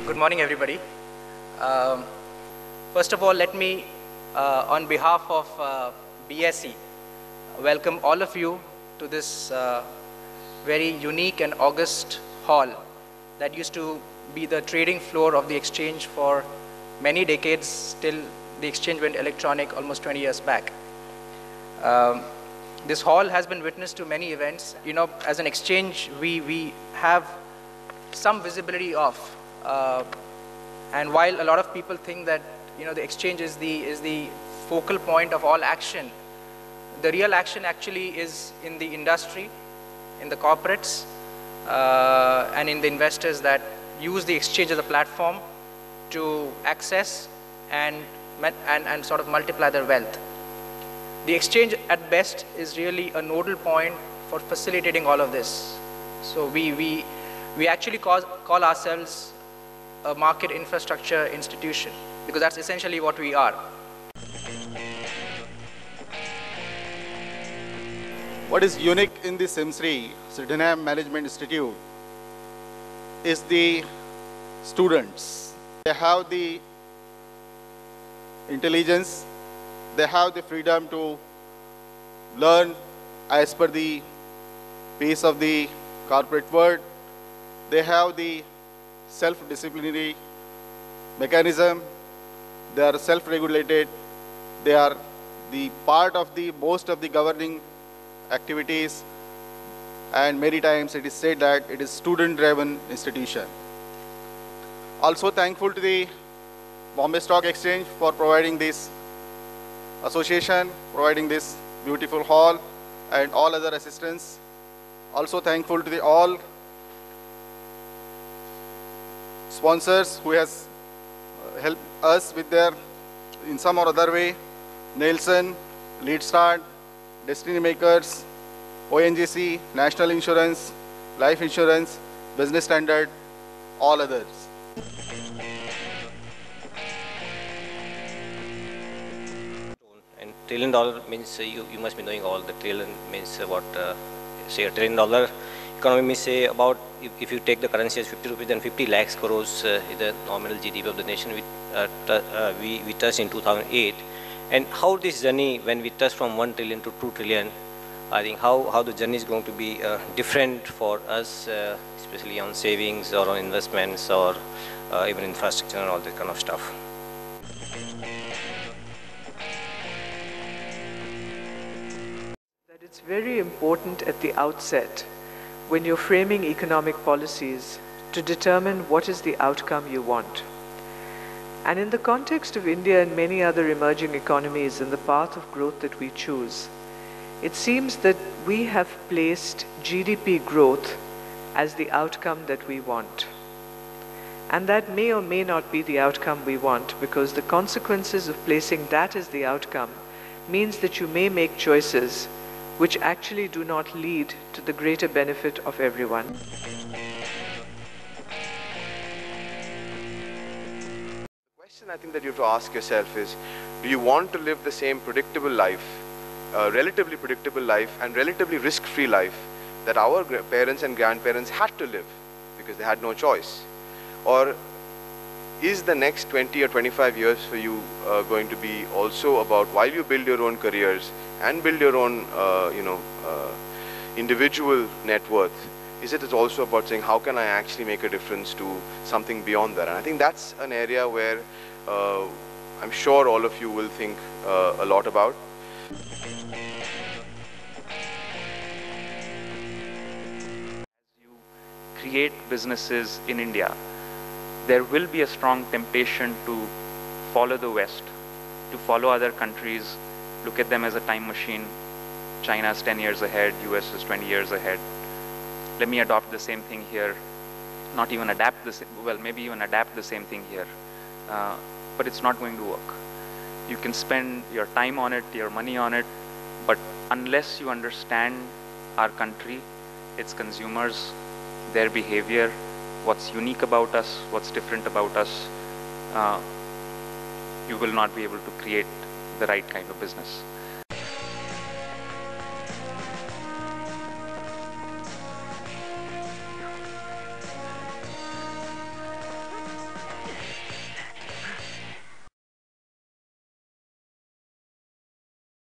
Good morning, everybody. Um, First of all, let me, on behalf of BSE, welcome all of you to this very unique and august hall that used to be the trading floor of the exchange for many decades till the exchange went electronic almost 20 years back. This hall has been witness to many events. You know, as an exchange, we have some visibility of, and while a lot of people think that the exchange is the focal point of all action, the real action actually is in the industry, in the corporates, and in the investors that use the exchange as a platform to access and sort of multiply their wealth. The exchange at best is really a nodal point for facilitating all of this. So we actually call ourselves a market infrastructure institution, because that's essentially what we are. What is unique in the SIMSRI, Sydenham Management Institute, is the students. They have the intelligence, they have the freedom to learn as per the pace of the corporate world. They have the self-disciplinary mechanism. They are self-regulated. They are the part of the most of the governing activities, and many times it is said that it is student-driven institution. Also thankful to the Bombay Stock Exchange for providing this association, providing this beautiful hall and all other assistance. Also thankful to the all sponsors who has helped us with their, in some or other way: Nelson, Lead Start, Destiny Makers, ONGC, National Insurance, Life Insurance, Business Standard, all others. And $1 trillion means you must be knowing all. The trillion means what, say $1 trillion economy means, say about, if you take the currency as 50 rupees, then 50 lakhs crores is the nominal GDP of the nation we touched in 2008. And how this journey, when we touch from 1 trillion to 2 trillion, I think how the journey is going to be different for us, especially on savings or on investments or even infrastructure and all that kind of stuff. That it's very important at the outset, when you're framing economic policies, to determine what is the outcome you want. And in the context of India and many other emerging economies and the path of growth that we choose, it seems that we have placed GDP growth as the outcome that we want. And that may or may not be the outcome we want, because the consequences of placing that as the outcome means that you may make choices which actually do not lead to the greater benefit of everyone. The question I think that you have to ask yourself is, do you want to live the same predictable life, relatively predictable life and relatively risk-free life that our parents and grandparents had to live because they had no choice? Or is the next 20 or 25 years for you going to be also about, while you build your own careers and build your own individual net worth, is it also about saying, how can I actually make a difference to something beyond that? And I think that's an area where I'm sure all of you will think a lot about. As you create businesses in India, there will be a strong temptation to follow the West, to follow other countries, look at them as a time machine. China's 10 years ahead, US is 20 years ahead. Let me adopt the same thing here. Not even adapt the same, well, maybe even adapt the same thing here. But it's not going to work. You can spend your time on it, your money on it, but unless you understand our country, its consumers, their behavior, what's unique about us, what's different about us, you will not be able to create the right kind of business.